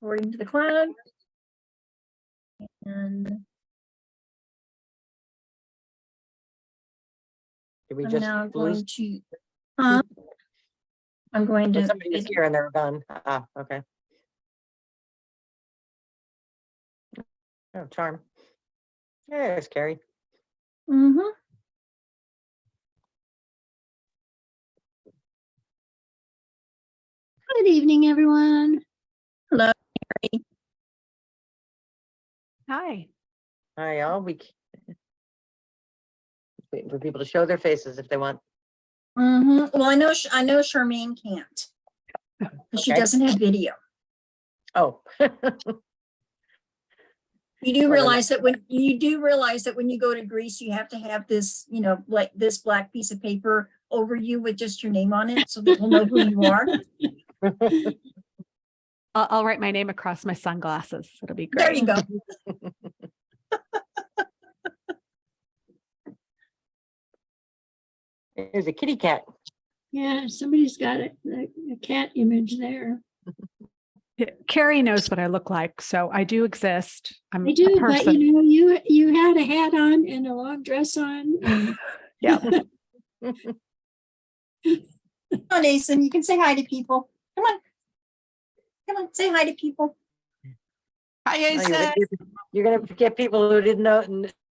According to the cloud. And Did we I'm just now lose? going to, I'm going Oh, to, somebody was here and they're gone. Ah, okay. Oh, charm. There's Carrie. Mhm. Good evening, everyone. Hello. Hi. Hi, all. Waiting for people to show their faces if they want. Well, I know Charmaine can't. 'Cause she Okay. doesn't have video. Oh, You do Well, then realize that when you go to Greece, you have to have this, like this black piece of paper over you with just your name on it, so that we'll know who you are. I'll write my name across my sunglasses. It'll be There great. you go. there's a kitty cat. Yeah, somebody's got a cat image there. Carrie knows what I look like, so I do exist. I'm I a do, but person. you had a hat on and a long dress on. And Yeah. Come on, Asen, you can say hi to people. Come on. Come on, say hi to people. Hi, Oh, Asa. you're gonna get people who didn't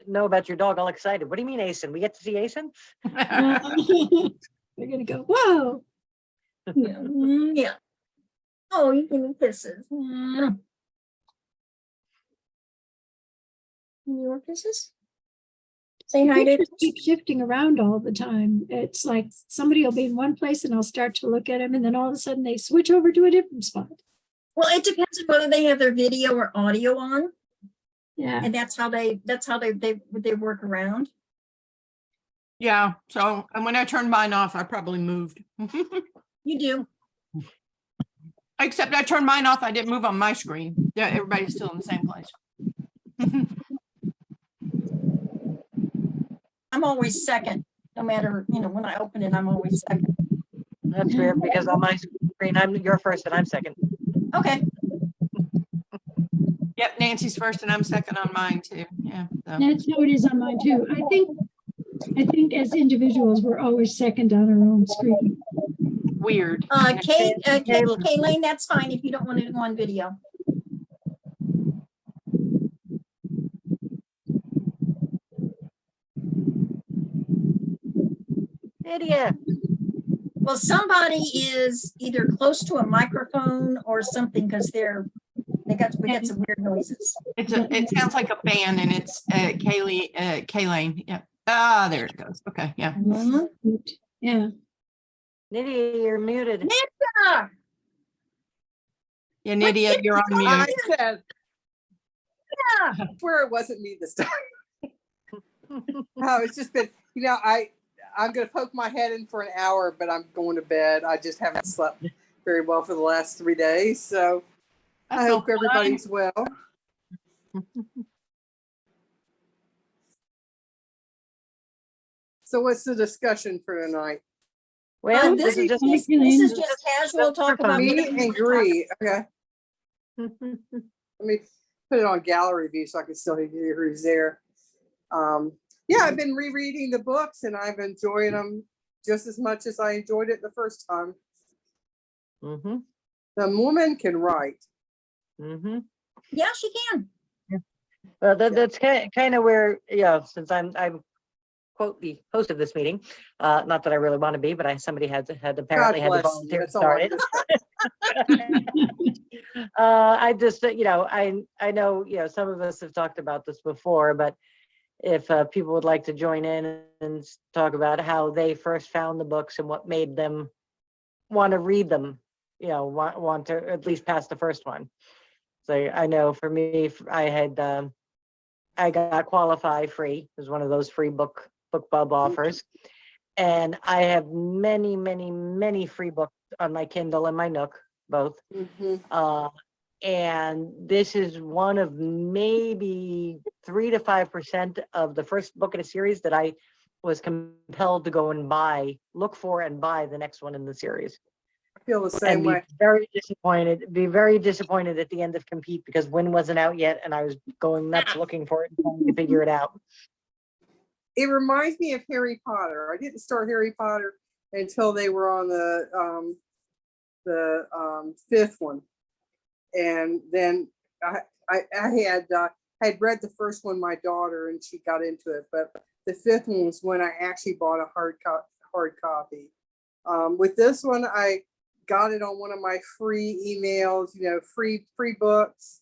know about your dog all excited. What do you mean, Asen? We get to see Asen? they're gonna go, whoa. Yeah. Yeah. Oh, you give me kisses. Mm. Your kisses? Say hi to. Pictures keep shifting around all the time. It's like somebody will be in one place and I'll start to look at them, and then all of a sudden they switch over to a different spot. Well, it depends on whether they have their video or audio on, Yeah. and that's how they work around. Yeah, so and when I turned mine off, I probably moved. You do. Except I turned mine off, I didn't move on my screen. Yeah, everybody's still in the same place. I'm always second, no matter, when I open it, I'm always second. That's weird because on my screen, you're first and I'm second. Okay. Yep, Nancy's first and I'm second on mine too. Yeah. So. That's how it is on mine too. I think as individuals, we're always second on our own screen. Weird. Kayleen, that's fine if you don't want to go on video. Lydia. Well, somebody is either close to a microphone or something because we got some weird noises. It sounds like a fan and it's Kayleen. Yeah. Ah, there it goes. Okay. Yeah. Yeah. Nydia, you're muted. Ah, Yeah, Nydia, you're on mute. I said, yeah. I swear it wasn't me this time. No, it's just been, I'm going to poke my head in for an hour, but I'm going to bed. I just haven't slept very well for the last 3 days. So I hope everybody's well. So what's the discussion for tonight? Well, This this is just this is just casual talk about Me whatever you and want to talk Gree. Okay. Let me put it on gallery view so I can still hear who's there. Yeah, I've been rereading the books and I've enjoyed them just as much as I enjoyed it the first time. Mm-hmm. The woman can write. Mm-hmm. Yeah, she can. Well, that's kind of where, since I'm quote the host of this meeting, not that I really want to be, but somebody had apparently had to bless you. volunteer to That's all start I'm it. I just, I know, some of us have talked about this before, but if people would like to join in and talk about how they first found the books and what made them want to read them, want to at least pass the first one. So I know for me, I got Qualify free. It was one of those free BookBub offers. And I have many, many, many free books on my Kindle and my Nook, both. Mm-hmm. And this is one of maybe 3 to 5% of the first book in a series that I was compelled to go and look for and buy the next one in the series. feel the and same be way. very disappointed at the end of Compete because Win wasn't out yet and I was going nuts looking for it and trying to figure it out. It reminds me of Harry Potter. I didn't start Harry Potter until they were on the fifth one, and then I had read the first one, my daughter, and she got into it, but the fifth one was when I actually bought a hard copy. With this one, I got it on one of my free emails, free books,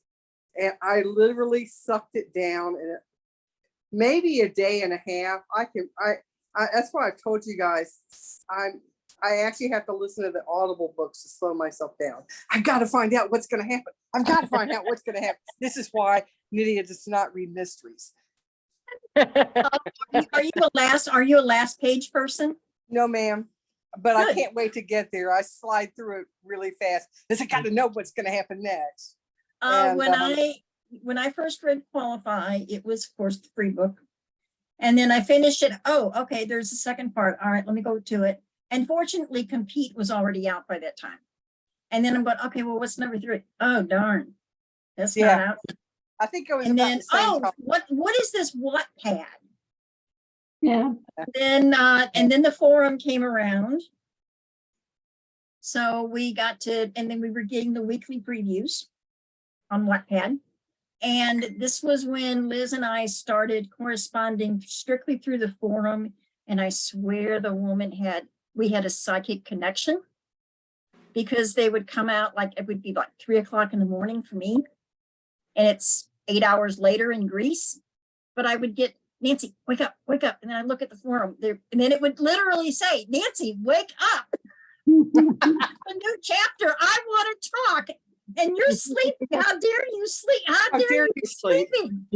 and I literally sucked it down in maybe a day and a half. That's why I've told you guys, I actually have to listen to the Audible books to slow myself down. I've got to find out what's going to happen. I've got to find out what's going to happen. This is why Nydia does not read mysteries. Are you a last page person? No, ma'am. But I Good. can't wait to get there. I slide through it really fast because I got to know what's going to happen next. And, When I first read Qualify, it was, of course, the free book. And then I finished it. Oh, okay, there's a second part. All right, let me go to it. And fortunately, Compete was already out by that time. And then I'm going, okay, well, what's number 3? Oh, darn. That's not Yeah. out. I think it was And about then, the same time. what is this Wattpad? Yeah. And then the forum came around. So we got to, and then we were getting the weekly previews on Wattpad. And this was when Liz and I started corresponding strictly through the forum. And I swear the woman we had a psychic connection because they would come out like, it would be like 3 o'clock in the morning for me. And it's 8 hours later in Greece. But I would get, Nancy, wake up. And then I look at the forum there, and then it would literally say, Nancy, wake up. A new chapter. I want to talk. And you're sleeping. How dare you sleep? How dare you sleep? sleeping?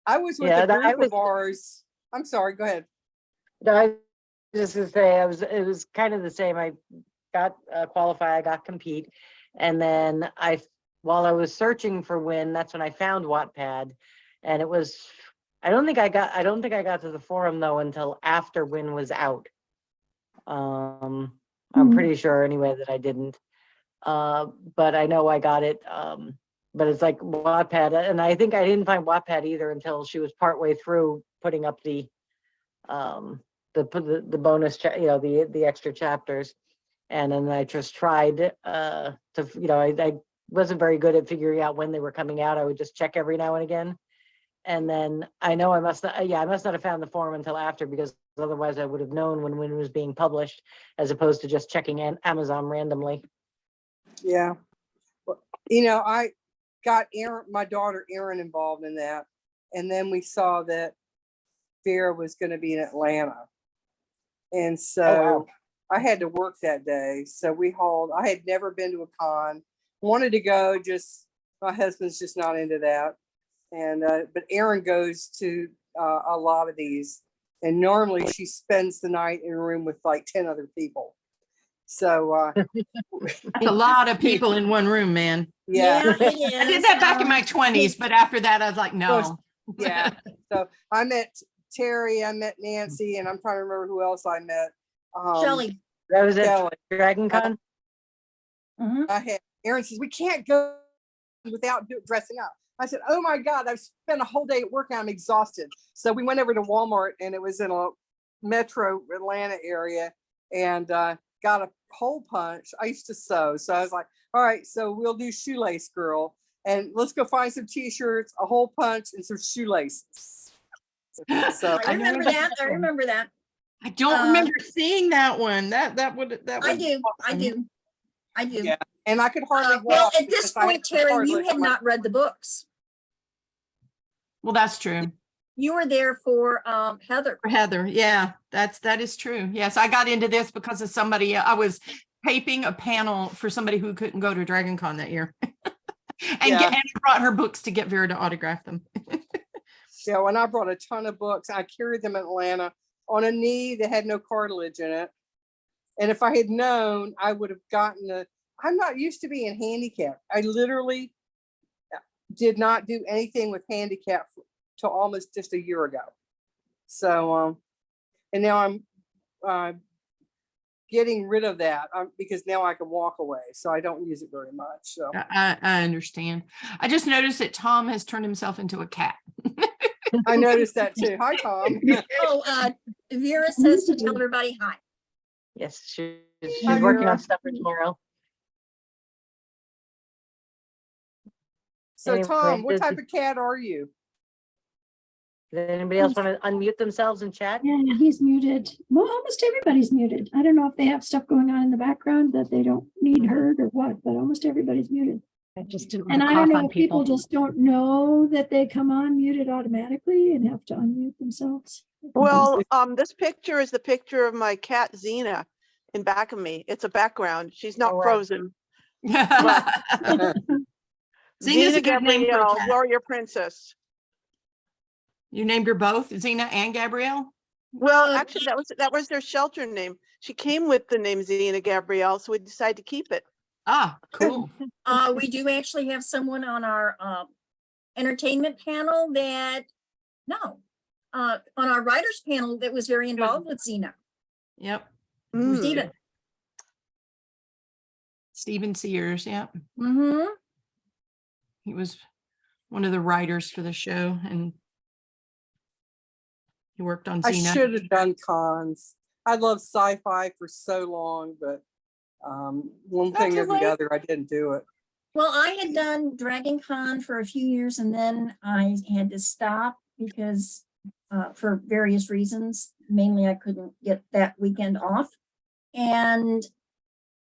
I was with Yeah, a I group was- of ours. I'm sorry, go ahead. No, I was just to say, it was kind of the same. I got Qualify, I got Compete. And then while I was searching for Win, that's when I found Wattpad. And it was, I don't think I got to the forum though until after Win was out. I'm pretty sure anyway that I didn't. But I know I got it. But it's like Wattpad, and I think I didn't find Wattpad either until she was partway through putting up the bonus, the extra chapters. And then I just tried to, I wasn't very good at figuring out when they were coming out. I would just check every now and again. And then I know I must not have found the forum until after, because otherwise I would have known when it was being published, as opposed to just checking Amazon randomly. Yeah. Well, I got my daughter Erin involved in that. And then we saw that Vera was going to be in Atlanta. And so wow. I had to work that day. So I had never been to a con, wanted to go, just my husband's just not into that. And but Erin goes to a lot of these, and normally she spends the night in a room with like 10 other people. So That's a lot of people in one room, man. yeah. it is. I did that back in my 20s, but after that, I was like, no. Yeah. So I met Terry, I met Nancy, and I'm trying to remember who else I met. Shelley. That was it. Shelley. Dragon Con. Mhm. I had Erin says, we can't go without dressing up. I said, oh my God, I've spent a whole day at work and I'm exhausted. So we went over to Walmart, and it was in a metro Atlanta area, and got a hole punch. I used to sew. So I was like, all right, so we'll do Shoelace Girl, and let's go find some t-shirts, a hole punch, and some shoelaces. So I remember that. I remember that. I don't remember seeing that one. That would. I do. I do. I do. Yeah, and I could hardly Well, walk at this because I point, had Terry, cartilage you had on my- not read the books. Well, that's true. You were there for Heather. For Heather, yeah, that is true. Yes, I got into this because of somebody. I was taping a panel for somebody who couldn't go to Dragon Con that year, and I brought her books to get Vera to autograph them. Yeah, when I brought a ton of books, I carried them in Atlanta on a knee that had no cartilage in it. And if I had known, I would have gotten I'm not used to being handicapped. I literally did not do anything with handicap till almost just a year ago. So, and now I'm getting rid of that because now I can walk away, so I don't use it very much. So I understand. I just noticed that Tom has turned himself into a cat. I noticed that too. Hi, Tom. Oh, Vera says to tell everybody hi. Yes, she's Hi, working Vera. on stuff for tomorrow. So Anyway, Tom, what does- type of cat are you? Does anybody else want to unmute themselves and chat? Yeah, he's muted. Well, almost everybody's muted. I don't know if they have stuff going on in the background that they don't need heard or what, but almost everybody's muted. I just didn't And want I to don't cough know on if people people. just don't know that they come on muted automatically and have to unmute themselves. Well, this picture is the picture of my cat Xena in back of me. It's a background. She's not Oh, wow. frozen. Xena's a Xena good name for a Gabrielle, cat. warrior princess. You named her both, Xena and Gabrielle? Well, Uh, actually, that was their shelter name. She came with the name Xena Gabrielle, so we decided to keep it. Ah, cool. We do actually have someone on our entertainment panel that, no, on our writers panel that was very involved with Xena. Yep. Mm. Stephen. Stephen Sears, yeah. Mm-hmm. He was one of the writers for the show and he worked on I Xena. should have done cons. I love sci-fi for so long, but one Not thing too or the late. other, I didn't do it. Well, I had done Dragon Con for a few years and then I had to stop because for various reasons, mainly I couldn't get that weekend off. And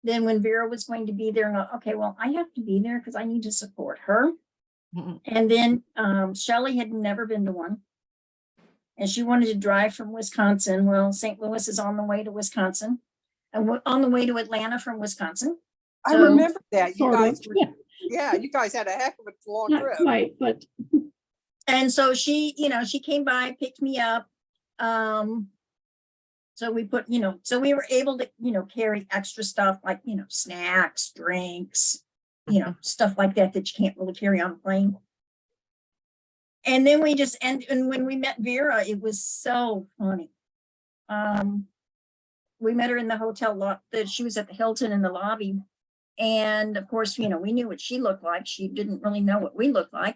then when Vera was going to be there, and okay, well, I have to be there because I need to support her. Mhm. And then Shelley had never been to one. And she wanted to drive from Wisconsin. Well, St. Louis is on the way to Wisconsin and we're on the way to Atlanta from Wisconsin. I So- remember that. You Sort of, guys were, yeah, yeah, you guys had a heck of a long not trip. quite, but And so she, she came by, picked me up. So we put, so we were able to, carry extra stuff like, snacks, drinks, stuff like that that you can't really carry on a plane. And then we just, and when we met Vera, it was so funny. We met her in the hotel lot, that she was at the Hilton in the lobby. And of course, we knew what she looked like. She didn't really know what we looked like.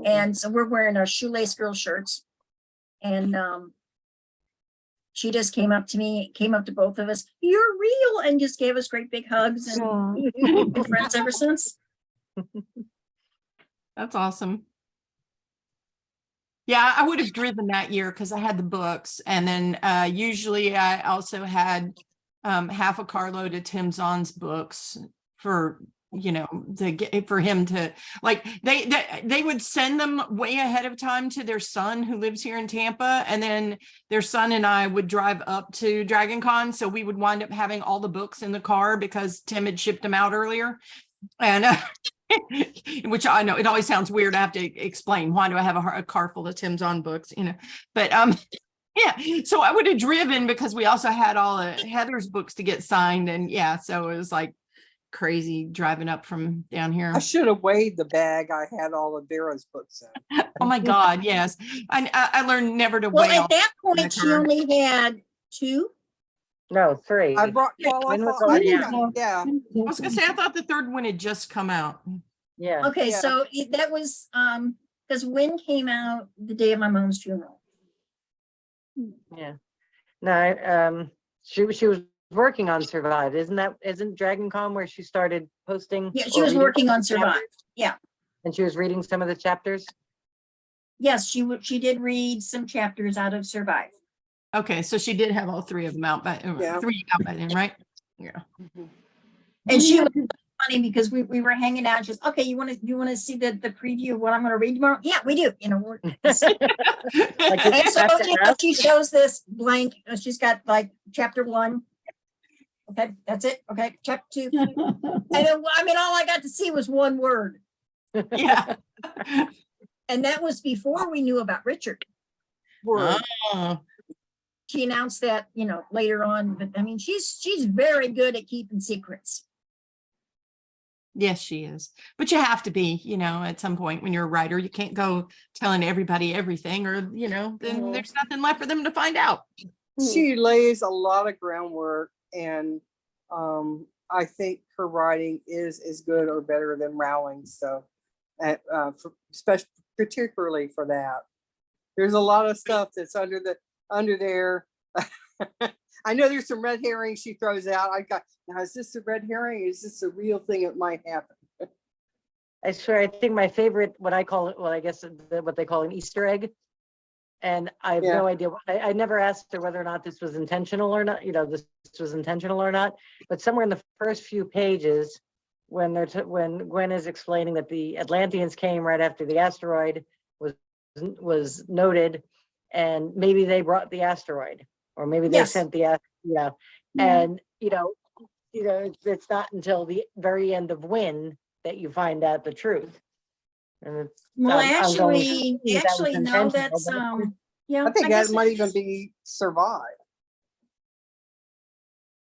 And so we're wearing our shoelace girl shirts. And she just came up to me, came up to both of us, "You're real," and just gave us great big hugs. And Aw. we've been friends ever since. That's awesome. Yeah, I would have driven that year because I had the books. And then usually I also had half a carload of Tim Zahn's books for, to get for him to like, they would send them way ahead of time to their son who lives here in Tampa. And then their son and I would drive up to Dragon Con. So we would wind up having all the books in the car because Tim had shipped them out earlier. And which I know it always sounds weird. I have to explain why do I have a car full of Tim Zahn books, but yeah. So I would have driven because we also had all of Heather's books to get signed, and yeah, so it was like crazy driving up from down here. I should have weighed the bag I had all of Vera's books in. Oh my God, yes. I learned never to Well, weigh. at all that in the point, she car. only had 2. No, 3. I brought Mine was qualified. already Yeah. I was gonna say I thought the third one had just come out. Yeah. Okay, Yeah. so that was because Win came out the day of my mom's funeral. Yeah. No, she was working on Survive. Isn't Dragon Con where she started posting? Yeah, she or was reading working some on of the Survive. chapters? Yeah. And she was reading some of the chapters? Yes, she did read some chapters out of Survive. Okay, so she did have all 3 of them out by Yeah. 3 out by then, right? Yeah. And she was funny because we were hanging out. She's okay. You want to see the preview of what I'm going to read tomorrow? Yeah, we do. We're, Like and so have to ask? she shows this blank. She's got like chapter 1. Okay, that's it. Okay, chapter 2. And then, all I got to see was one word, Yeah. and that was before we knew about Richard. Word. Oh. She announced that later on. But she's very good at keeping secrets. Yes, she is. But you have to be, at some point when you're a writer, you can't go telling everybody everything or, then there's nothing left for them to find out. She lays a lot of groundwork, and I think her writing is as good or better than Rowling's. So, especially particularly for that, there's a lot of stuff that's under there. I know there's some red herrings she throws out. I got now. Is this a red herring? Is this a real thing? It might happen. I swear, I think my favorite, what I call it, well, I guess what they call an Easter egg. And I have Yeah. no idea. I never asked her whether or not this was intentional or not, this was intentional or not. But somewhere in the first few pages, when when Gwen is explaining that the Atlanteans came right after the asteroid was noted, and maybe they brought the asteroid, or maybe they Yes. sent Yeah. and it's not until the very end of Win that you find out the truth. And it's, Well, I'm going actually, to assume that was no, intentional, that's, but- yeah. I think guess that might it even is. be survive.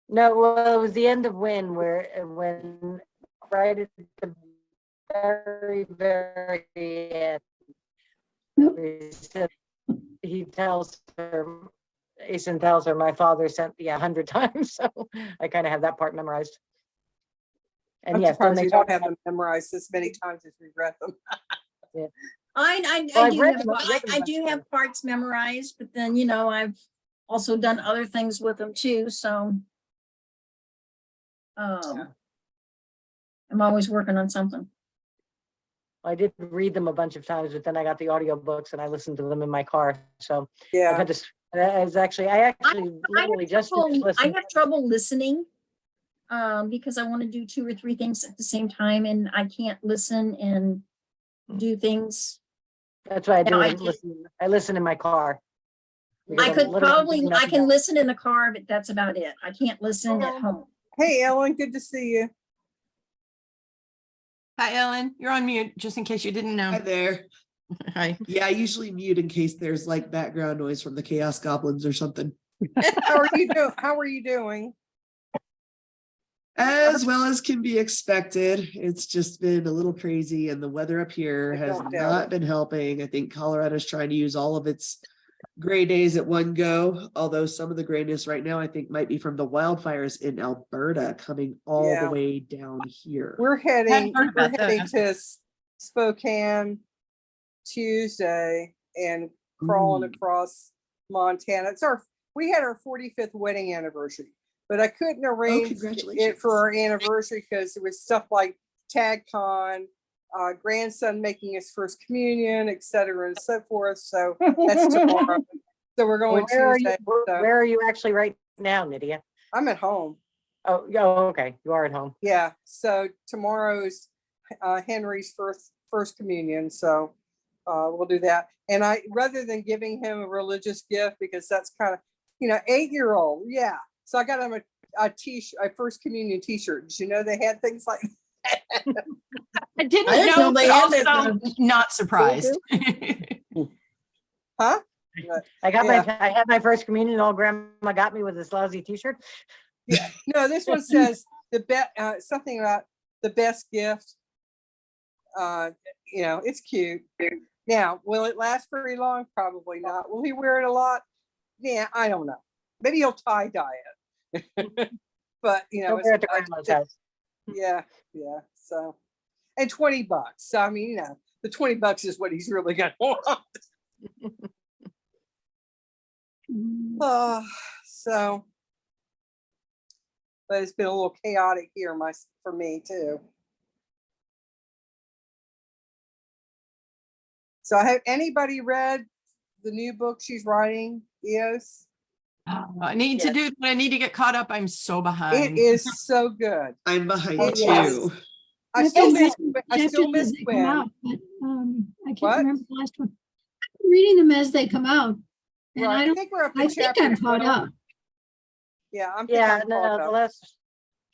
No, well, it was the end of Win when right at the very end, he tells her, Aeson tells her, my father sent 100 times. So I kind of have that part memorized. And I'm yes, then surprised they you talk don't have about, them memorized this many times as we read them. I Well, I've do read have, them- I've read them I a do bunch. have parts memorized, but then, I've also done other things with them too, so. I'm always working on something. I did read them a bunch of times, but then I got the audiobooks and I listened to them in my car. So I've Yeah, had to, I actually literally just finished I listening. have trouble listening. Because I want to do 2 or 3 things at the same time and I can't listen and do things. That's what I do. Now, I listen in my car. Because I I'm could literally probably, doing I nothing can else. listen in the car, but that's about it. I can't listen at home. hey Ellen, good to see you. Hi, Ellen. You're on mute, just in case you didn't Hi know. there. Hi. Yeah, I usually mute in case there's like background noise from the Chaos Goblins or something. How are you doing? How are you doing? As well as can be expected. It's just been a little crazy and the weather up here I has don't doubt not it. been helping. I think Colorado's trying to use all of its gray days at one go, although some of the grayness right now I think might be from the wildfires in Alberta coming all Yeah. the way down here. We're heading, Hadn't heard we're about heading that. to Spokane Tuesday and crawling Ooh. across Montana. We had our 45th wedding anniversary, but I couldn't arrange it congratulations. for our anniversary because there was stuff like TagCon, grandson making his first communion, et cetera, and so forth. So that's tomorrow. So we're Well, going Tuesday. So where are you actually right now, Nydia? I'm at home. Oh, okay. You are at home. Yeah. So tomorrow's Henry's first communion. So we'll do that. And rather than giving him a religious gift, because that's kind of, 8-year-old. Yeah. So I got him a first communion t-shirt. Did you know they had things like I didn't I didn't know, know they but had that also not surprised. huh? I had my first communion. All grandma got me was this lousy t-shirt. Yeah. No, this one says something about the best gift. It's cute. Now, will it last very long? Probably not. Will he wear it a lot? Yeah, I don't know. Maybe he'll tie dye it. But Don't wear it to grandma's house. yeah. So, and $20. So I mean, the $20 is what he's really gonna want. So, but it's been a little chaotic here, for me too. So, have anybody read the new book she's writing, EOS? I need to do, I need to get caught up. I'm so It behind. is so good. I'm behind Oh, yes. too. I I've still been miss. reading I chapters still as miss they come Gwen. out, but, I can't What? remember the last one. I'm reading them as they come out. And Right. I I don't, think we're up to I think chapter I'm caught 12. up. Yeah, I'm Yeah, caught no, up.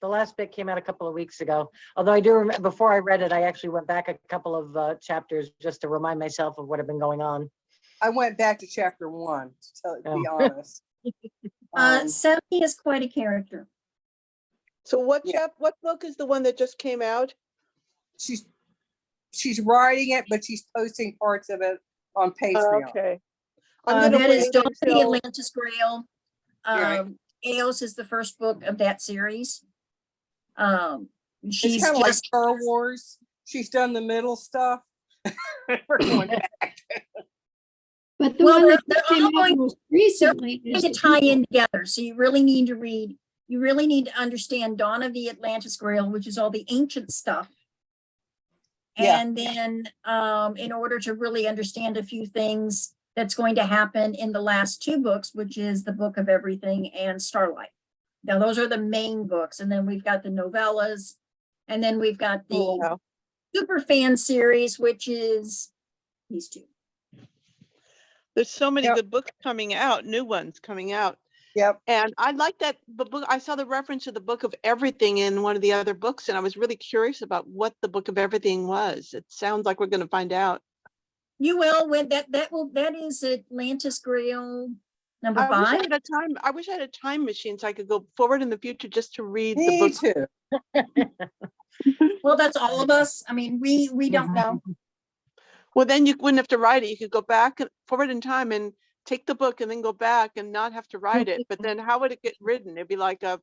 the last bit came out a couple of weeks ago. Although I do remember before I read it, I actually went back a couple of chapters just to remind myself of what had been going on. I went back to chapter 1 to be Oh. honest. Sally is quite a character. So what Yeah. what book is the one that just came out? She's writing it, but she's posting parts of it on Patreon. Okay. I'm gonna That is wait Dawn of the until, Atlantis Grail. Right. Eos is the first book of that series. It's She's kind of like just, Star Wars. She's done the middle stuff. We're going back. But the Well, one that they're just came all out going- most recently need is to the tie people. in together. So you really need to read, you really need to understand Dawn of the Atlantis Grail, which is all the ancient stuff. Yeah. And then, in order to really understand a few things that's going to happen in the last two books, which is the Book of Everything and Starlight. Now, those are the main books. And then we've got the novellas. And then we've got Oh, the wow. super fan series, which is these two. There's so many Yep. good books coming out, new ones coming out. Yep. And I like that the book. I saw the reference to the Book of Everything in one of the other books, and I was really curious about what the Book of Everything was. It sounds like we're going to find out. You will, when that is Atlantis Grail number I wish I 5. had a time. I wish I had a time machine so I could go forward in the future just to read the Me book. too. Well, that's all of us. I mean, we don't know. Well, then you wouldn't have to write it. You could go back and forward in time and take the book and then go back and not have to write it. But then how would it get written? It'd be like a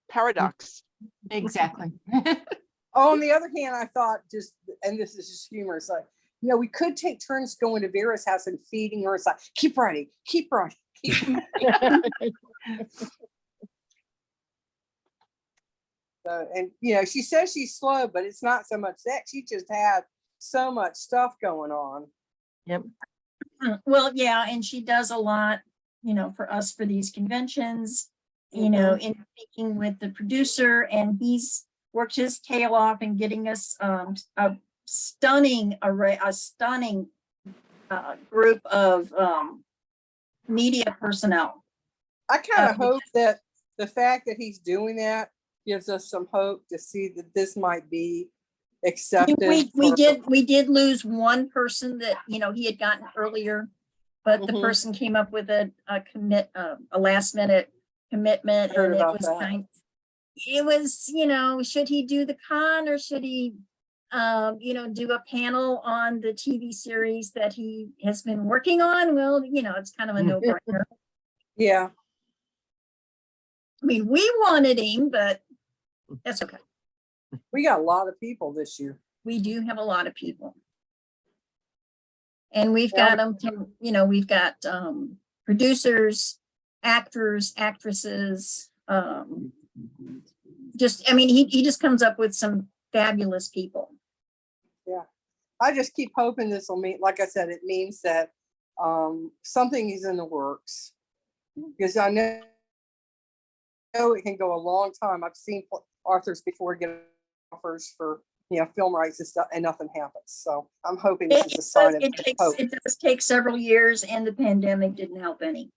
paradox. Exactly. Oh, on the other hand, I thought just, and this is just humorous, like, you know, we could take turns going to Vera's house and feeding her. It's like, keep writing, keep writing, keep writing. So, and you know, she says she's slow, but it's not so much that. She just had so much stuff going on. Well, yeah, and she does a lot, you know, for us for these conventions, you know, in speaking with the producer, and he's worked his tail off in getting us a stunning array, a stunning group of media personnel. I kind Uh, of hope that the fact that he's doing that gives us some hope to see that this might be accepted. We for- did lose one person that, you know, he had gotten earlier, but the Mhm. person came up with a last minute commitment, Heard and it about was that. it was, you know, should he do the con, or should he you know, do a panel on the TV series that he has been working on? Well, you know, it's kind of a no-brainer. Yeah, I mean, we wanted him, but that's okay. we got a lot of people this year. We do have a lot of people. And we've Yeah. got them, you know, we've got producers, actors, actresses, just, I mean, he just comes up with some fabulous people. I just keep hoping this will mean, like I said, it means that something is in the works. Because I know it can go a long time. I've seen authors before get offers for, you know, film rights and stuff, and nothing happens. So I'm hoping this is a sign of hope. It does take several years, and the pandemic didn't help any.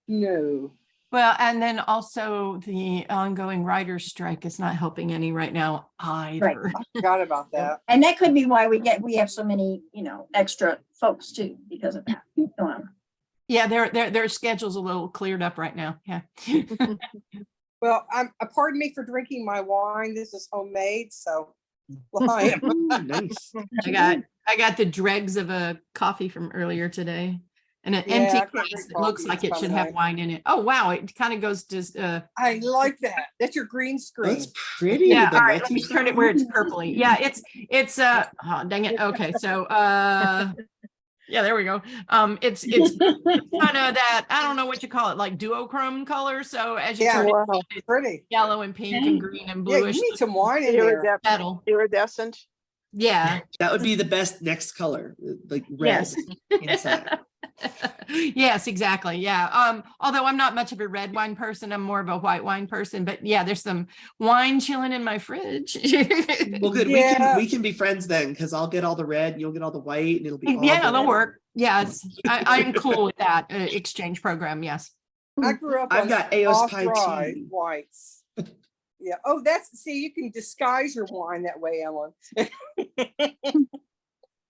No. Well, and then also the ongoing writer's strike is not helping any right now either. I forgot about that. And that could be why we have so many, you know, extra folks too, because of that. Yeah, their schedule's a little cleared up right now. Yeah. Well, pardon me for drinking my wine. This is homemade, so well, I am. Ooh, nice. I got the dregs of a coffee from earlier today. And an Yeah, empty I can't glass drink that looks coffee, like it's it should kinda have nice. wine in it. Oh, wow. It kind of goes to, I like that. That's your green screen. That's pretty. yeah, with the all right, let me Nike turn it sign. where it's purpley. Yeah, it's oh, dang it. Okay, so yeah, there we go. It's kind of that, I don't know what you call it, like duochrome color. So as you Yeah. turn it, Wow. it's Pretty. yellow and pink and green and Yeah, you bluish need some wine in there. metal. Iridescent. Yeah. That would be the best next color, like red Yes. inside. Yes, exactly. Yeah. Although I'm not much of a red wine person, I'm more of a white wine person. But yeah, there's some wine chilling in my fridge. Well, good. Yeah. We can be friends then, because I'll get all the red and you'll get all the white, and it'll be all Yeah, good. that'll work. Yes, I'm cool with that exchange program. Yes. I grew up I've on got Aos Pie off-dry tea. whites. Yeah. Oh, see, you can disguise your wine that way, Ellen.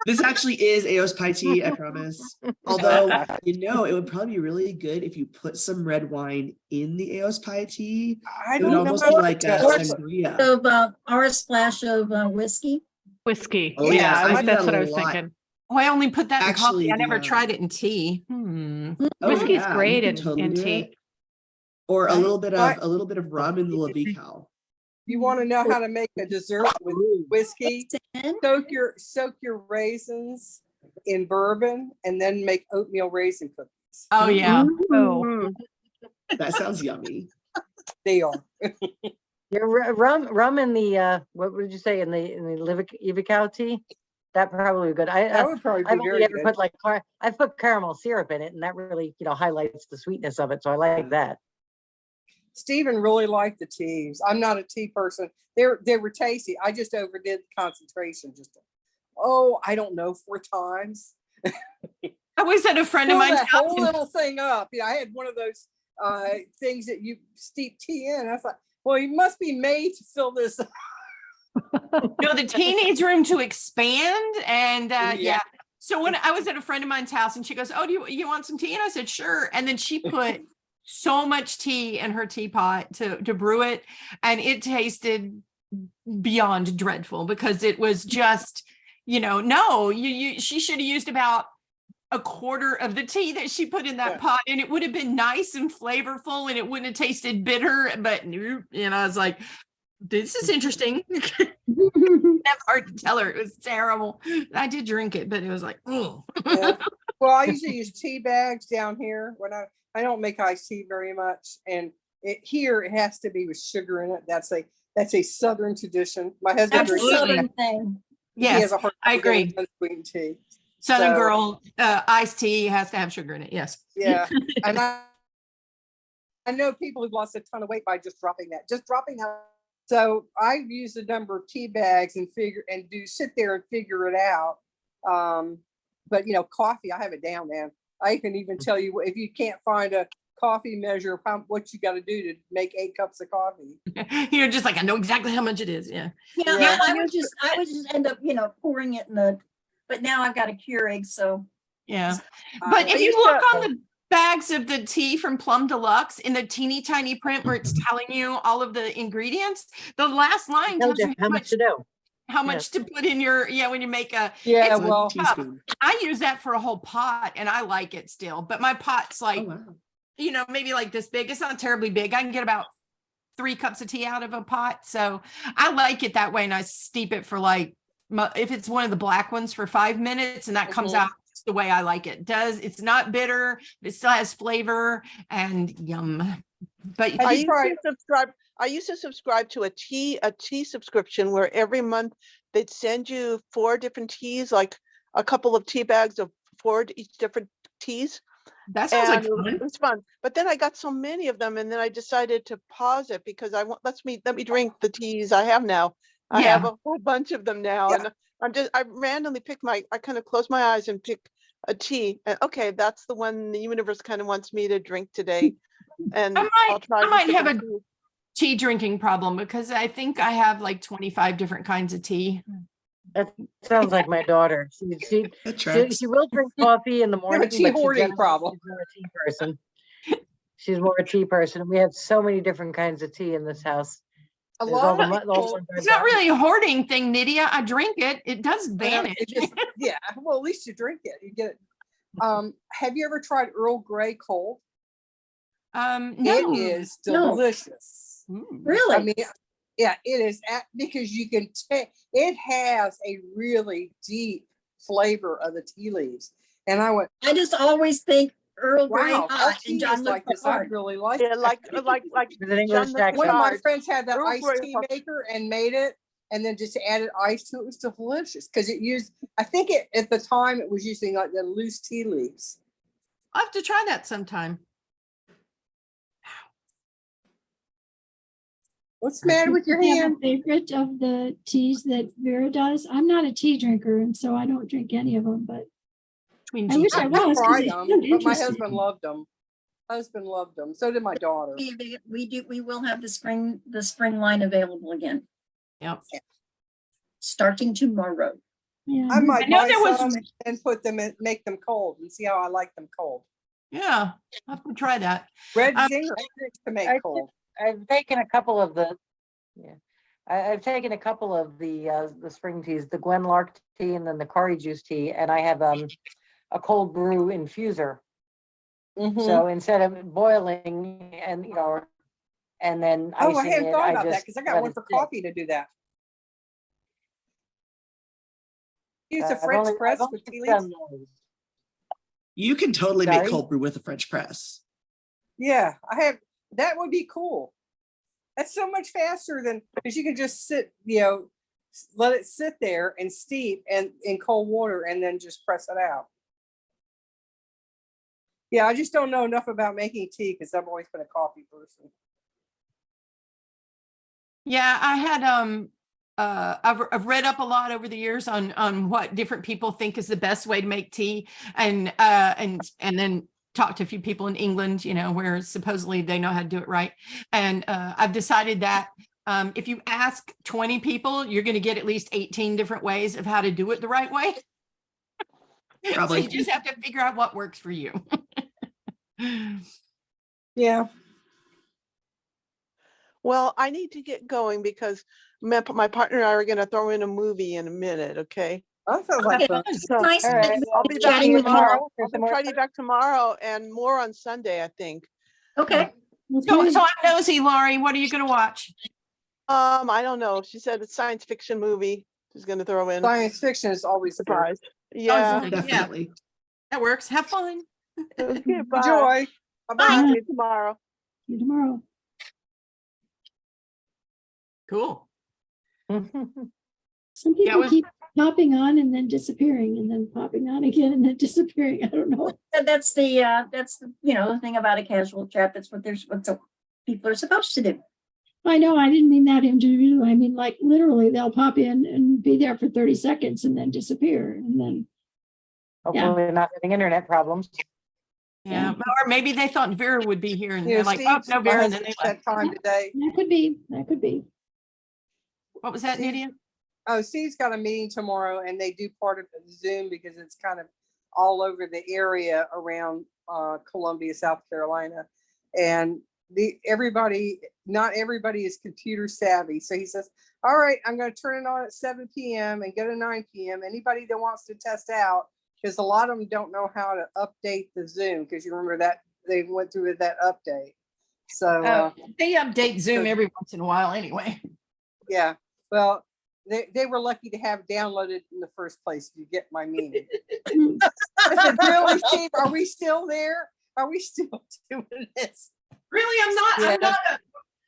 This actually is Aos Pie tea, I promise. Although, you know, it would probably be really good if you put some red wine in the Aos Pie tea. I It would don't know. almost be about like a that. sangria. Of or a splash of whiskey. Whiskey. Oh, Yeah, yeah, I do that's that what a I was lot. thinking. Oh, I only put that in Actually, coffee. I never the, tried it in tea. Oh, Whiskey's yeah, you great could in totally do tea. it. Or a Right. little bit Right. of rum in the Lavical. You want to know how to make a dessert with whiskey? And Soak your raisins in bourbon and then make oatmeal raisin cookies. Oh, yeah. Oh, That sounds yummy. They are. Your rum in the, what would you say, in the Ivikau tea? That probably would be good. That would probably be I've only very ever good. put like, I've put caramel syrup in it and that really, highlights the sweetness of it. So I like that. Stephen really liked the teas. I'm not a tea person. They were tasty. I just overdid the concentration. I don't know, 4 times. I was at a friend of Fill mine's that house. whole and- little thing up. I had one of those things that you steep tea in. I thought, well, you must be made to fill this up. No, the tea needs room to expand. And Yeah. yeah. So when I was at a friend of mine's house and she goes, oh, do you want some tea? And I said, sure. And then she put so much tea in her teapot to brew it. And it tasted beyond dreadful because it was just, she should have used about a quarter of the tea that she put in that Yeah. pot and it would have been nice and flavorful and it wouldn't have tasted bitter. But, I was like, this is interesting. That's hard to tell her. It was terrible. I did drink it, but it was like, oh. Yeah. Well, I usually use tea bags down here when I don't make iced tea very much. And here it has to be with sugar in it. That's a Southern tradition. My husband that's a drinks Absolutely. Southern thing. He has Yes, a hard I time getting agree. unsweetened tea. Southern So- girl iced tea has to have sugar in it. Yes. Yeah. And I know people who've lost a ton of weight by just dropping that. So I use a number of tea bags and sit there and figure it out. But coffee, I have it down, man. I can even tell you if you can't find a coffee measure, what you got to do to make 8 cups of coffee. You're just like, I know exactly how much it is. Yeah. Yeah, Yeah. I would just end up, pouring it but now I've got a Keurig, so. Yeah. Uh, But if I you used look to- on the bags of the tea from Plum Deluxe in the teeny tiny print where it's telling you all of the ingredients, the last line Tells tells you you how much to do. how much to put in your, when you make a, Yeah, It's a well, Teaspoon. I use that for a whole pot and I like it still, but my pot's Oh, like, wow. maybe like this big. It's not terribly big. I can get about 3 cups of tea out of a pot. So I like it that way. And I steep it for if it's one of the black ones for 5 minutes and that comes Mhm. out just the way I like it. It's not bitter, but it still has flavor and yum. But Have I you used tried- to subscribe. I used to subscribe to a tea subscription where every month they'd send you 4 different teas, like a couple of tea bags of 4 each different teas. that sounds like And it fun. was fun. But then I got so many of them, and then I decided to pause it because let me drink the teas I have now. I Yeah. have a whole bunch of them now, Yeah. and I randomly pick I kind of close my eyes and pick a tea. And okay, that's the one the universe kind of wants me to drink today. And I'll try. I might these have different a teas. tea drinking problem because I think I have like 25 different kinds of tea. Sounds like my daughter. She That tracks. she will drink coffee in the morning. tea but she hoarding generally- problem. She's not a tea person. She's more a tea person. We have so many different kinds of tea in this house. A There's lot all of the mo- all the people, ones I've It's not got. really a hoarding thing, Nydia. I drink it. It does vanish. yeah. Well, at least you drink it. You get it. Have you ever tried Earl Grey cold? No. It is No. delicious. Ooh. Really? I mean, yeah, it is because you can take. It has a really deep flavor of the tea leaves, and I went, I just always think Earl Grey "Wow, hot hot and tea John is like Luke this. I hard. really like Yeah, it." like With an English John the accent. One of my Hard. friends had that Earl iced Grey tea hot. maker and made it, and then just added ice to it. It was delicious because it used. I think at the time it was using like the loose tea leaves. I'll have to try that sometime. What's the matter with your Do you have hand? a favorite of the teas that Vera does? I'm not a tea drinker, and so I don't drink any of them, but Between I wish tea- I I was. 'cause tried they them, sound but my interesting. husband loved them. Husband loved them. So did my daughter. We will have the spring line available again, Yep. starting tomorrow. Yeah. I might I know buy there was- some and put them in, make them cold and see how I like them cold. Yeah. I'll have to try that. Red Um, Zinger to make I cold. I've taken a couple of the, I've taken a couple of the spring teas, the Gwen Lark tea and then the Kari juice tea, and I have a cold brew infuser. Mhm. So instead of boiling and and then Oh, I icing hadn't it, thought about that just because I got let one it for sit. coffee to do that. Use a I've French only- press I've with only tea done leaves. those. You can totally make Sorry? cold brew with a French press. Yeah, I have. That would be cool. That's so much faster than because you can just sit, let it sit there and steep and in cold water and then just press it out. Yeah, I just don't know enough about making tea because I've always been a coffee person. Yeah, I had I've read up a lot over the years on what different people think is the best way to make tea, and then talked to a few people in England, where supposedly they know how to do it right. And I've decided that if you ask 20 people, you're going to get at least 18 different ways of how to do it the right way. So Probably. you just have to figure out what works for you. Yeah. Well, I need to get going because my partner and I are going to throw in a movie in a minute. Okay. That sounds like fun. So Nice. All right, spending I'll time be back chatting here with you. tomorrow. for I'll some more try to be back tomorrow and more on Sunday, I think. Okay. So, Okay. so I'm nosy, Laurie. What are you going to watch? I don't know. She said it's a science fiction movie. She's going to throw in Science fiction is always good. surprise. Yeah. Yeah. Definitely. That works. Have fun. Okay, bye. Enjoy. Bye-bye. See you tomorrow. See you tomorrow. Cool. Some Yeah, it people was- keep popping on and then disappearing and then popping on again and then disappearing. I don't know. That's the thing about a casual chat. That's what people are supposed to do. I know, I didn't mean that individually. I mean, like literally they'll pop in and be there for 30 seconds and then disappear. And then, Hopefully not having internet problems. Yeah. Or maybe they thought Vera would be here and You know, they're like, Steve, oh, no, my Vera. And then husband they left. spent time today. that could be, that could be. What was that, Nydia? Oh, Steve's got a meeting tomorrow and they do part of the Zoom because it's kind of all over the area around Columbia, South Carolina. And not everybody is computer savvy. So he says, all right, I'm going to turn it on at 7 p.m. and go to 9 p.m. Anybody that wants to test out, because a lot of them don't know how to update the Zoom, because you remember that they went through that update. So They update Zoom every once in a while anyway. yeah, well, they were lucky to have downloaded in the first place. If you get my meaning. I said, really, Steve? Are we still there? Are we still doing this? Really, I'm not. Yeah. I'm not.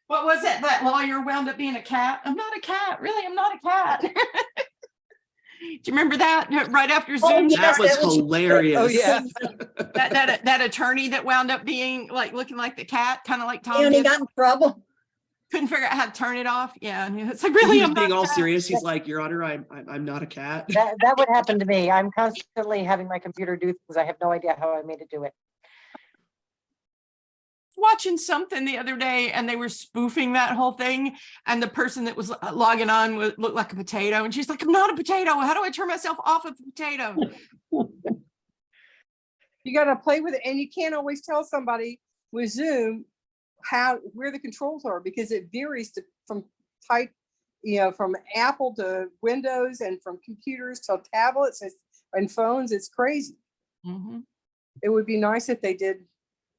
What was it? That lawyer wound up being a cat. I'm not a cat. Really, I'm not a cat. Do you remember that? Right after Zoom, yes. That was that was- hilarious. Oh, yeah. that attorney that wound up being like looking like the cat, kind of like Tom And he did. got in trouble. Couldn't figure out how to turn it off. Yeah, and it's like He really, was I'm being not a all cat. serious. He's like, Your Honor, I'm not a cat. That would happen to me. I'm constantly having my computer do things. I have no idea how I made it do it. Watching something the other day and they were spoofing that whole thing, and the person that was logging on looked like a potato, and she's like, I'm not a potato. How do I turn myself off of a potato? You got to play with it, and you can't always tell somebody with Zoom where the controls are, because it varies from Apple to Windows and from computers to tablets and phones. It's crazy. Mhm. It would be nice if they did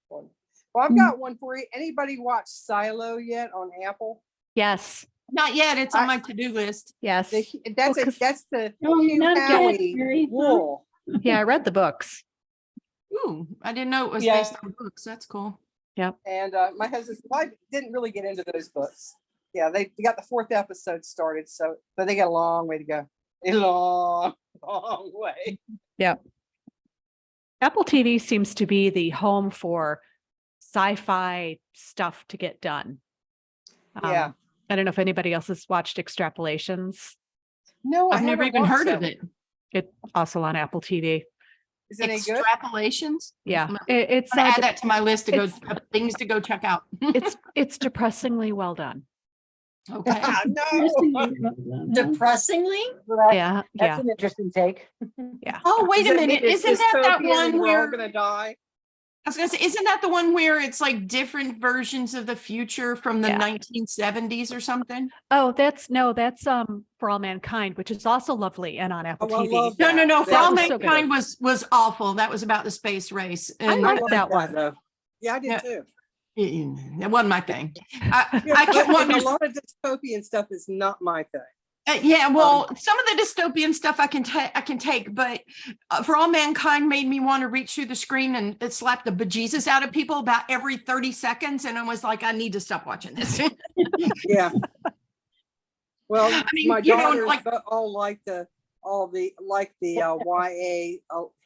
one. Well, I've got one for you. Anybody watch Silo yet on Apple? Yes, Not yet. It's on my to-do list. yes. That's Well, 'cause- that's the Oh, you're Hugh not Howey again, Mary, huh? wool. Yeah, I read the books. Ooh, I didn't know it was Yeah. based on books. That's cool. And my husband, I didn't really get into those books. Yeah, they got the 4th episode started, but they got a long way to go. A long, long way. Apple TV seems to be the home for sci-fi stuff to get done. Yeah. I don't know if anybody else has watched Extrapolations. No, I've never even heard of it. It's also on Apple TV. Is it any good? Extrapolations. Yeah, I'm it's gonna add that to my list to go it's- things to go check out. it's depressingly well done. Okay. Ah, no. Depressingly? That's Yeah. an interesting take. Oh, wait a Does that mean minute. it's Isn't that dystopian one and we're all where gonna die? I was gonna say, isn't that the one where it's like different versions of the future from the Yeah. 1970s or something? Oh, that's For All Mankind, which is also lovely and on Apple Oh, I TV. love No, no, no. For That All was so good. Mankind was awful. That was about the space race. I And like love that one. though. Yeah, I did Yeah. too. That wasn't my thing. Yeah, I kept but wanting a to lot of dystopian stuff is not my thing. Yeah, well, some of the dystopian stuff I can take, but For All Mankind made me want to reach through the screen and it slapped the bejesus out of people about every 30 seconds. And I was like, I need to stop watching this. Yeah. Well, I mean, my you know, daughters like- all like the YA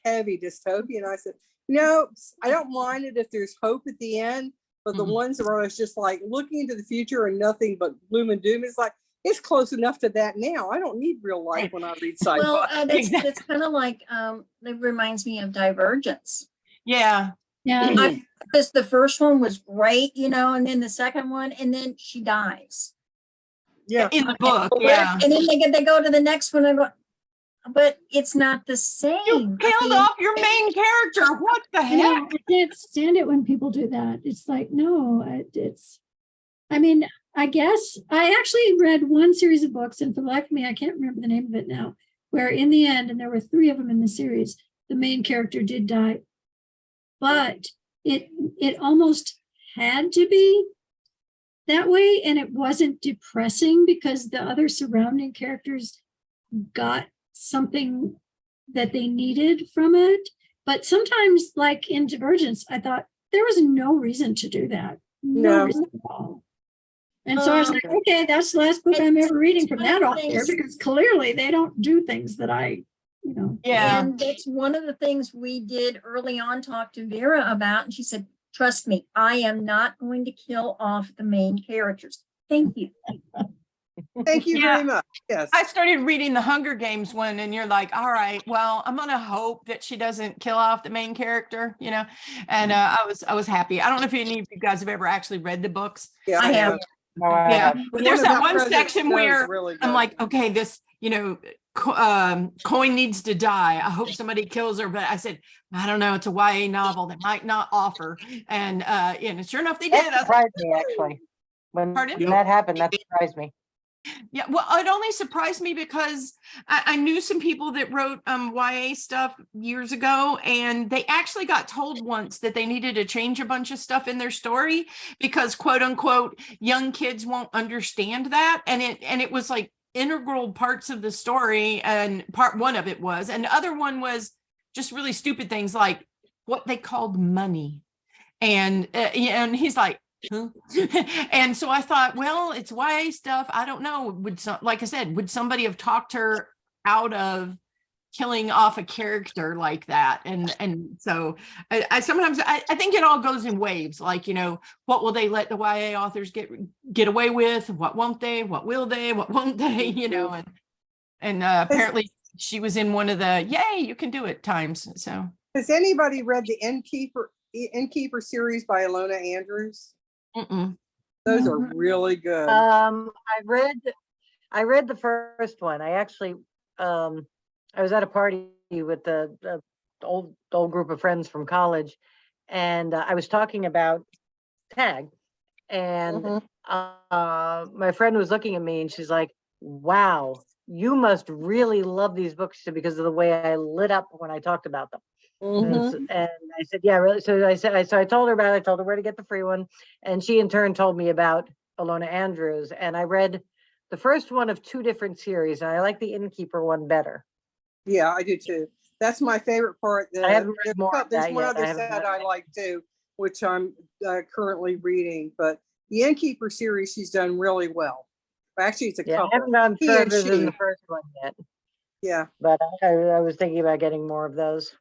heavy dystopian. I said, no, I don't mind it if there's hope at the end, but the Mhm. ones where it's just like looking into the future and nothing but gloom and doom, it's like, it's close enough to that now. I don't need real life Right. when I read sci-fi. Well, Exactly. that's kind of like, it reminds me of Divergence. Yeah. Yeah. Because the first one was great, and then the second one, and then she dies. Yeah. In the book. But- Yeah. And then they go to the next one and go, but it's not the same. You I killed mean, off your main character. What the You know, heck? I can't stand it when people do that. It's like, no, I mean, I guess I actually read one series of books, and for the life of me, I can't remember the name of it now, where in the end, and there were 3 of them in the series, the main character did die. But it almost had to be that way, and it wasn't depressing because the other surrounding characters got something that they needed from it. But sometimes, like in Divergence, I thought there was no reason to do that. No No. reason at all. And so I was like, okay, that's the last book And I'm ever reading from one of that the author, things- because clearly they don't do things that I. Yeah. And that's one of the things we did early on, talk to Vera about, and she said, trust me, I am not going to kill off the main characters. Thank you. Thank you Yeah. very much. Yes. I started reading the Hunger Games one, and you're like, all right, well, I'm gonna hope that she doesn't kill off the main character, And I was happy. I don't know if any of you guys have ever actually read the books. Yeah, I have. Yeah, but there's that one President section Snow's where really I'm good. like, okay, this, Coin needs to die. I hope somebody kills her, but I said, I don't know. It's a YA novel. They might not offer, and sure enough, they did. That I was like, surprised me, actually. When Pardon? that happened, that surprised me. yeah, well, it only surprised me because I knew some people that wrote YA stuff years ago, and they actually got told once that they needed to change a bunch of stuff in their story because, quote unquote, young kids won't understand that, and it was like integral parts of the story, and part one of it was, and the other one was just really stupid things like what they called money, and he's like, huh? And so I thought, well, it's YA stuff. I don't know. Like I said, would somebody have talked her out of killing off a character like that? And so I sometimes I think it all goes in waves. Like, what will they let the YA authors get away with? What won't they? What will they? What won't they? And apparently she was in one of the yay, you can do it times. So Has anybody read the Innkeeper series by Ilona Andrews? mm-mm. Those are really good. I read the first one. I actually, I was at a party with the old group of friends from college, and I was talking about Tag, and my friend was looking at me, and she's like, "Wow, you must really love these books because of the way I lit up when I talked about them." Mhm. And I said, yeah, really. So I told her about it. I told her where to get the free one. And she in turn told me about Ilona Andrews. And I read the first one of 2 different series. And I like the Innkeeper one better. Yeah, I do too. That's my favorite part. I haven't read more of There's that one yet. other I haven't set read I like too, which I'm currently reading. But the Innkeeper series, she's done really well. Actually, it's a Yeah, I couple. haven't gone He and further than she. the first one yet. Yeah, But I was thinking about getting more of those.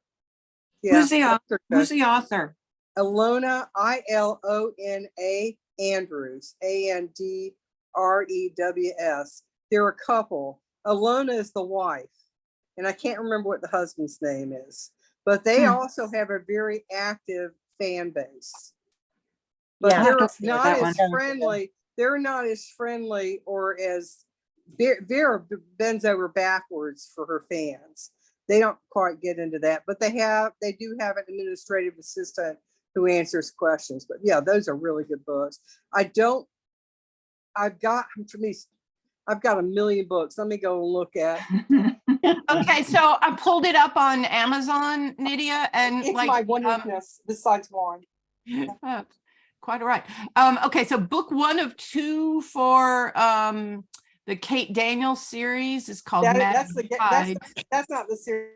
yeah. Who's the those author? are good. Who's the author? Ilona, Ilona Andrews, Andrews. They're a couple. Ilona is the wife, and I can't remember what the husband's name is, but they also have a very active fan base. But Yeah. they're I'll have to not that as one. friendly. They're not as friendly or as Vera bends over backwards for her fans. They don't quite get into that, but they do have an administrative assistant who answers questions. But yeah, those are really good books. I've got a million books. Let me go and look at. Okay, so I pulled it up on Amazon, Nydia, and It's like my one weakness besides one. quite all right. Okay, so book 1 of 2 for the Kate Daniels series is called That's Magic Tide. that's not the series.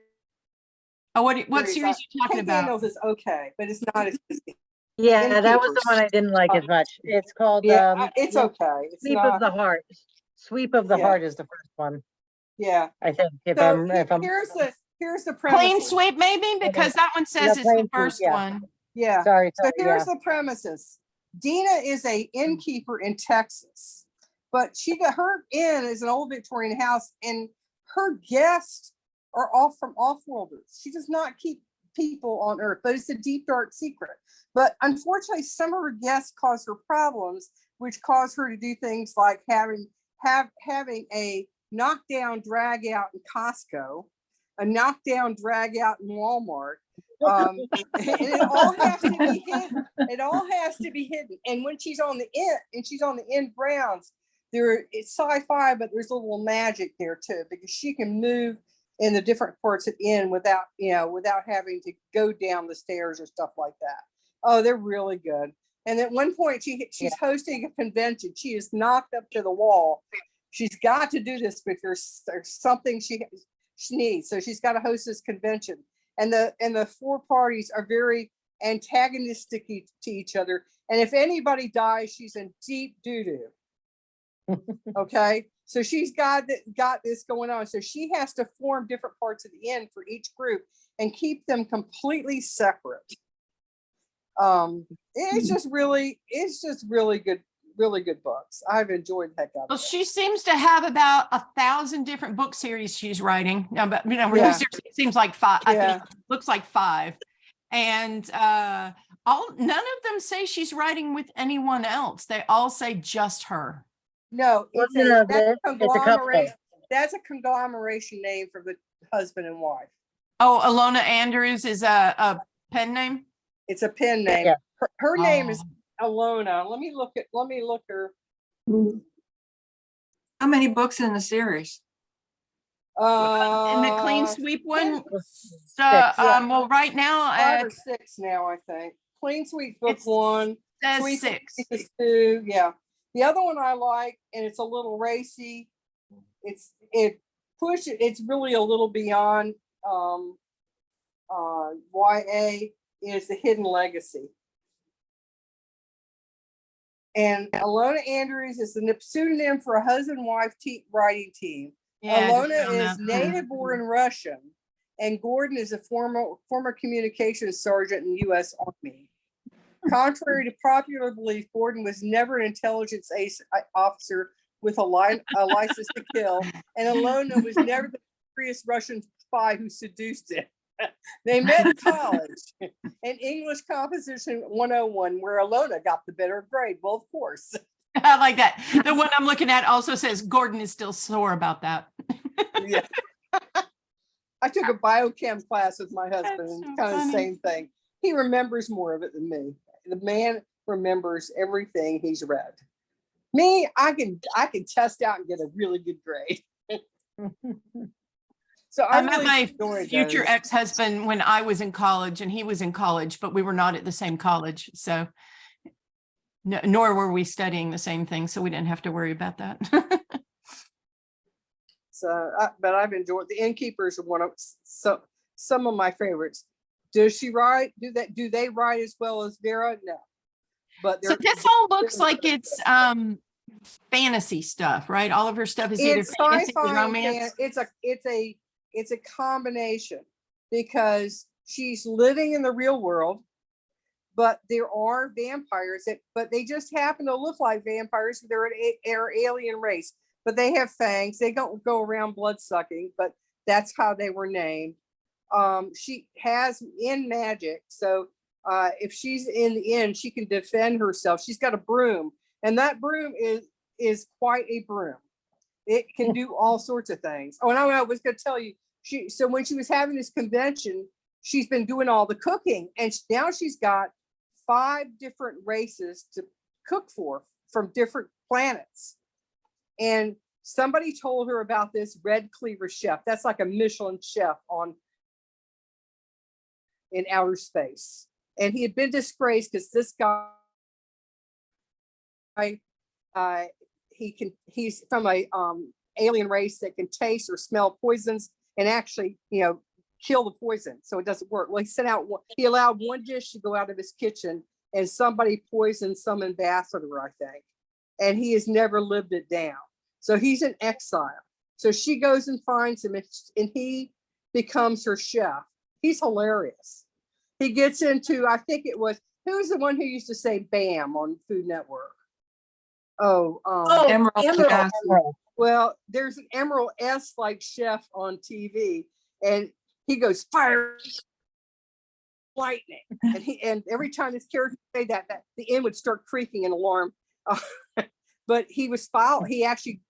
Oh, what series are you talking Kate about? Daniels is okay, but it's not as Yeah, that was the Innkeepers. one I didn't like as much. It's called it's okay. It's Sweep not. of the Heart. Sweep of the Yeah. Heart is the first one, Yeah. I think. If So I'm here's the premise. Clean Sweep, maybe, because that one says it's Plain the Sweep, first yeah. one. Yeah. sorry, So here's yeah. the premises. Dina is a innkeeper in Texas, but her inn is an old Victorian house, and her guests are all from off-worlders. She does not keep people on Earth, but it's a deep, dark secret. But unfortunately, some of her guests cause her problems, which cause her to do things like having a knockdown drag out in Costco, a knockdown drag out in Walmart. And it all has to be hidden. It all has to be hidden. And when she's on the end grounds, it's sci-fi, but there's a little magic there too, because she can move in the different parts of the inn without having to go down the stairs or stuff like that. Oh, they're really good. And at one point she's hosting a convention. She is knocked up to the wall. She's got to do this because there's something she needs. So she's got to host this convention. And the 4 parties are very antagonistic to each other. And if anybody dies, she's in deep doo-doo. Okay. So she's got this going on. So she has to form different parts of the inn for each group and keep them completely separate. It's just really good books. I've enjoyed the heck out Well, of it. she seems to have about 1,000 different book series she's writing. No, but really Yeah. seriously, it seems like 5. I Yeah. think it looks like 5. And none of them say she's writing with anyone else. They all say just her. No, Well, you know, it's a couple. That's a conglomeration name for the husband and wife. Oh, Alona Andrews is a pen name. It's a pen name. Yeah. Her name is Alona. Let me look her. How many books in the series? In the Clean Sweep one. Yeah. Well, right now 5 or 6 now, I think. Clean Sweep book It's- 1. says Sweep 6. is 2. Yeah. The other one I like, and it's a little racy. It's really a little beyond YA, is The Hidden Legacy. And Alona Andrews is the pseudonym for a husband-wife writing team. Yeah, I just Alona found is that. native-born Russian, and Gordon is a former communications sergeant in the U.S. Army. Contrary to popular belief, Gordon was never an intelligence officer with a license to kill, and Alona was never the curious Russian spy who seduced him. They met in college in English Composition 101, where Alona got the better grade. Well, of course. I like that. The one I'm looking at also says Gordon is still sore about that. Yeah. I took a biochem class with my husband, That's and so kind of funny. the same thing. He remembers more of it than me. The man remembers everything he's read. Me, I can test out and get a really good grade. So I I met really my enjoyed future those. ex-husband when I was in college and he was in college, but we were not at the same college. So nor were we studying the same thing. So we didn't have to worry about that. So, but I've enjoyed The Innkeepers. Are one of some of my favorites. Does she write? Do they write as well as Vera? No, but So this all looks like it's fantasy stuff, right? All of her stuff is either it's fantasy or sci-fi and romance. it's a combination, because she's living in the real world, but there are vampires but they just happen to look like vampires. They're an alien race, but they have fangs. They don't go around blood sucking, but that's how they were named. She has in magic, so if she's in the inn, she can defend herself. She's got a broom, and that broom is quite a broom. It can do all sorts of things. Oh, and I was going to tell you, so when she was having this convention, she's been doing all the cooking, and now she's got 5 different races to cook for from different planets. And somebody told her about this Red Cleaver chef. That's like a Michelin chef in outer space. And he had been disgraced because this guy he's from a alien race that can taste or smell poisons and actually, kill the poison. So it doesn't work. Well, he allowed one dish to go out of his kitchen and somebody poisoned some ambassador, I think. And he has never lived it down. So he's in exile. So she goes and finds him and he becomes her chef. He's hilarious. He gets into, I think it was, who's the one who used to say BAM on Food Network? Emerald Emerald. Lagasse. Well, there's an Emerald S like chef on TV, and he goes fire, lightning, and every time his character say that the end would start creaking in alarm. But he was filed. He actually,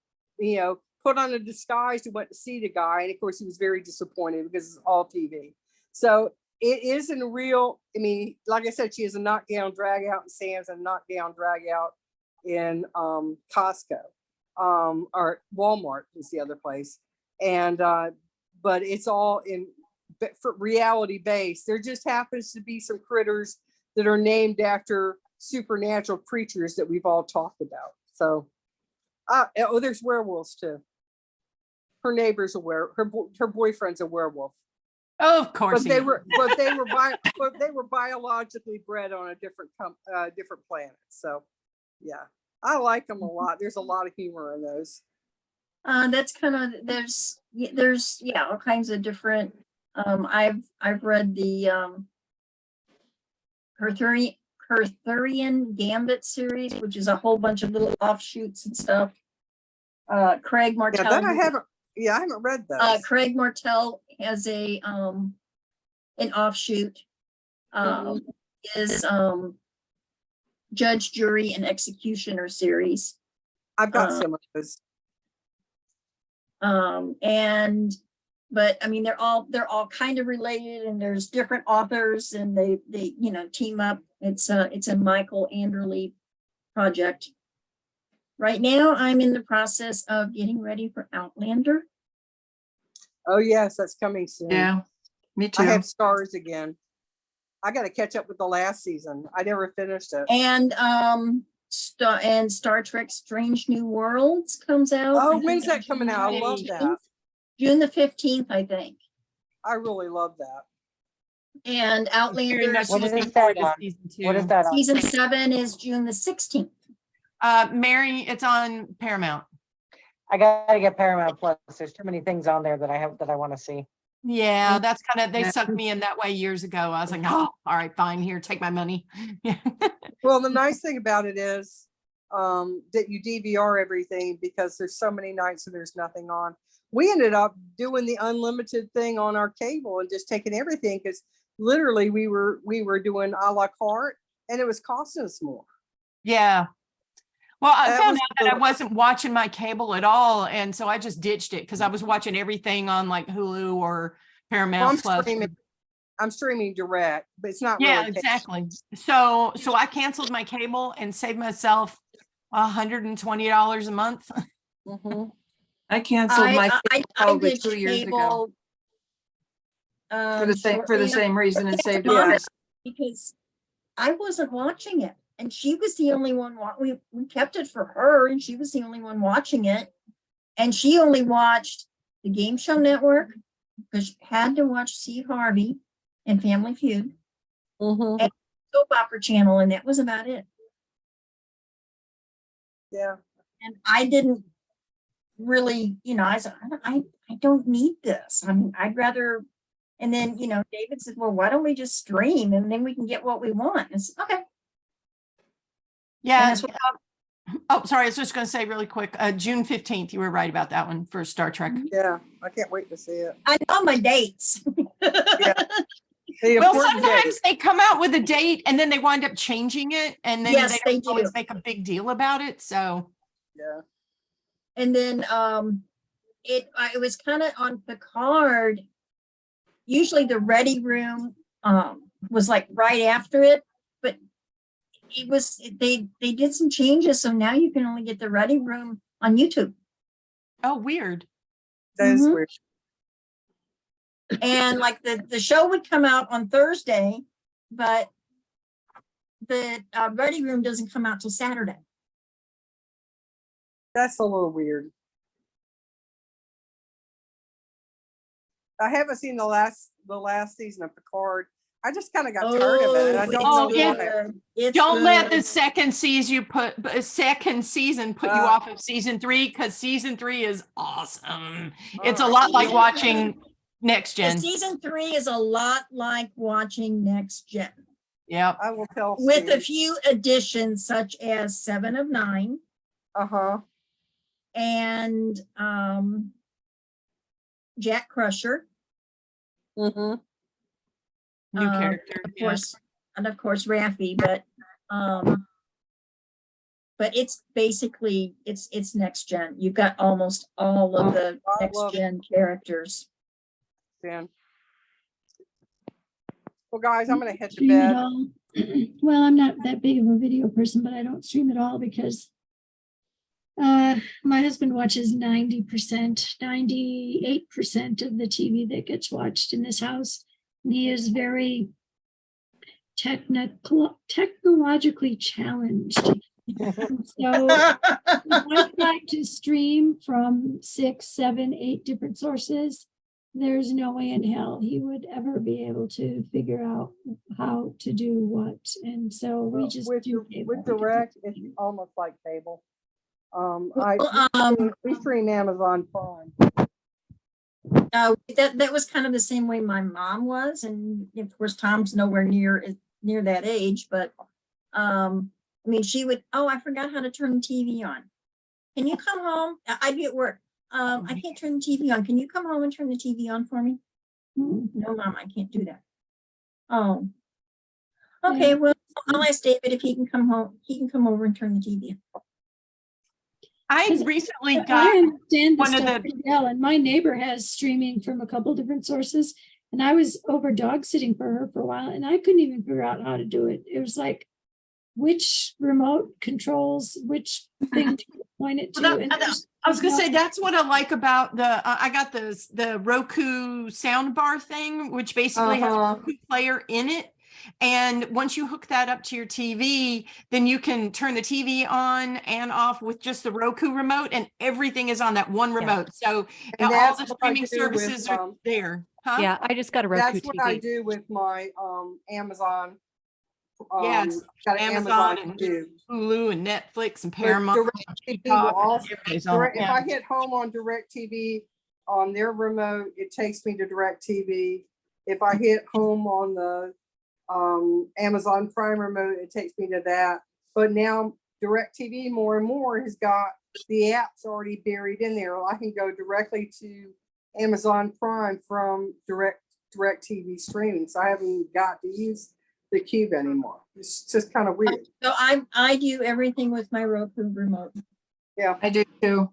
put on a disguise to went to see the guy, and of course he was very disappointed because it's all TV. So it isn't real. I mean, like I said, she has a knockdown drag out in Sam's and knockdown drag out in Costco, or Walmart is the other place. And but it's all in for reality based. There just happens to be some critters that are named after supernatural creatures that we've all talked about. So there's werewolves too. Her neighbor's a her boyfriend's a werewolf. Oh, of course. But they were biologically bred on a different planet. So yeah, I like them a lot. There's a lot of humor in those. That's kind of, there's all kinds of different, I've read the Arthurian Gambit series, which is a whole bunch of little offshoots and stuff. Craig Martell. Yeah, that I haven't read those. Craig Martell has an offshoot, is Judge, Jury, and Executioner series. I've got some of those. But I mean, they're all kind of related, and there's different authors, and they team up. It's a Michael Anderle project. Right now, I'm in the process of getting ready for Outlander. Oh yes, that's coming soon. Yeah, me too. I have Stars again. I got to catch up with the last season. I never finished it. And Star Trek Strange New Worlds comes out. Oh, when's that coming out? I love that. June the 15th, I think. I really love that. And Outlander What is that on? What is that on? season 7 is June the 16th. Mary, it's on Paramount. I gotta get Paramount Plus. There's too many things on there that I want to see. Yeah, that's kind of, they sucked me in that way years ago. I was like, oh, all right, fine, here, take my money. Yeah. Well, the nice thing about it is that you DVR everything because there's so many nights that there's nothing on. We ended up doing the unlimited thing on our cable and just taking everything because literally we were doing a la carte and it was costing us more. Yeah. Well, I That found was out that I cool. wasn't watching my cable at all. And so I just ditched it because I was watching everything on like Hulu or Paramount Plus. I'm streaming direct, but it's not Yeah, really cable. exactly. So I canceled my cable and saved myself $120 a month. Mhm. I canceled my I probably did 2 years ago cable, for the same reason and saved Yeah. it. because I wasn't watching it, and she was the only one. We kept it for her, and she was the only one watching it, and she only watched the Game Show Network because she had to watch Steve Harvey and Family Feud, Mhm. Soap Opera Channel, and that was about it. Yeah. And I didn't really, I said, I don't need this. I'd rather. And then, David said, well, why don't we just stream and then we can get what we want? And I said, okay. Yeah. that's what- Sorry. I was just going to say really quick, June 15th, you were right about that one for Star Trek. Yeah. I can't wait to see it. I know my dates. The Well, important sometimes dates. they come out with a date and then they wind up changing it and then Yes, they they don't always do. make a big deal about it. So Yeah. And then it was kind of on Picard. Usually the Ready Room was like right after it, but it was they did some changes, so now you can only get the Ready Room on YouTube. oh, weird. That is Mhm. weird. And like the show would come out on Thursday, but the Ready Room doesn't come out till Saturday. That's a little weird. I haven't seen the last season of Picard. I just kind of got tired of it. And I don't Oh, know why. Don't let the good. second season put you off of season 3, because season 3 is awesome. It's a All right. lot like Yeah. watching Next And Gen. season 3 is a lot like watching Next Gen, Yep. I will tell with a Steve. few additions such as 7 of 9 Uh-huh. and Jack Crusher. Mm-hmm. New uh, character. Of yeah. course, and of course Raffi, but it's basically it's Next Gen. You've got almost all of the I Next love it. Gen characters. Dan. Well, guys, I'm gonna head to Stream it bed. all. Well, I'm not that big of a video person, but I don't stream it all because my husband watches 90%, 98% of the TV that gets watched in this house. And he is very technologically challenged. And so I try to stream from 6, 7, 8 different sources. There's no way in hell he would ever be able to figure out how to do what. And so we Well, just with do cable because direct, it's it's almost like cable. Well, We stream Amazon Prime. that was kind of the same way my mom was, and of course Tom's nowhere near that age, but I mean she would, oh, I forgot how to turn the TV on. Can you come home? I'd be at work. I can't turn the TV on. Can you come home and turn the TV on for me? Mm, No, Mom, I can't do that. Oh. Okay, well, I'll ask David if he can come home. He can come over and turn the TV on. I 'Cause recently I got understand the one of stuff the- pretty well, and my neighbor has streaming from a couple different sources. And I was over dog sitting for her for a while, and I couldn't even figure out how to do it. It was like, which remote controls which thing to point it to. Well, and I was gonna say, that's what I like about I got the Roku soundbar thing, which basically has a Uh-huh. Roku player in it. And once you hook that up to your TV, then you can turn the TV on and off with just the Roku remote, and everything is on that one remote. So And all that's the what I streaming do with, services are there. Huh? Yeah, I just got a Roku That's what I TV. do with my Amazon. Yes, Got an Amazon Amazon and too. Hulu and Netflix and But Paramount. DirecTV will Peacock, also- everybody's on it, If I hit home on DirecTV on their remote, it takes me to DirecTV. If I hit home on the Amazon Prime remote, it takes me to that. But now DirecTV more and more has got the apps already buried in there. I can go directly to Amazon Prime from DirecTV streaming. So I haven't got to use the Cube anymore. It's just kind of weird. So I do everything with my Roku remote. I do too.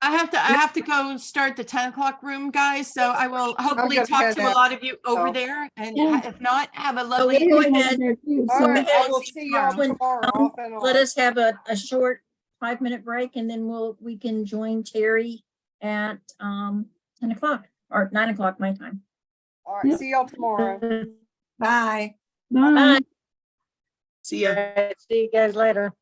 I have to go start the 10 o'clock room, guys. So I will hopefully gonna talk head to a out. lot of you over Oh. there. And Yeah. if not, have a Okay, lovely go I'm over ahead. there too, All so- right, I will see see you y'all tomorrow. tomorrow off and on. Let us have a short 5-minute break, and then we can join Terry at 10 o'clock or 9 o'clock my time. All right, Yep. see y'all tomorrow. Bye. Bye. See ya. All right, see you guys later.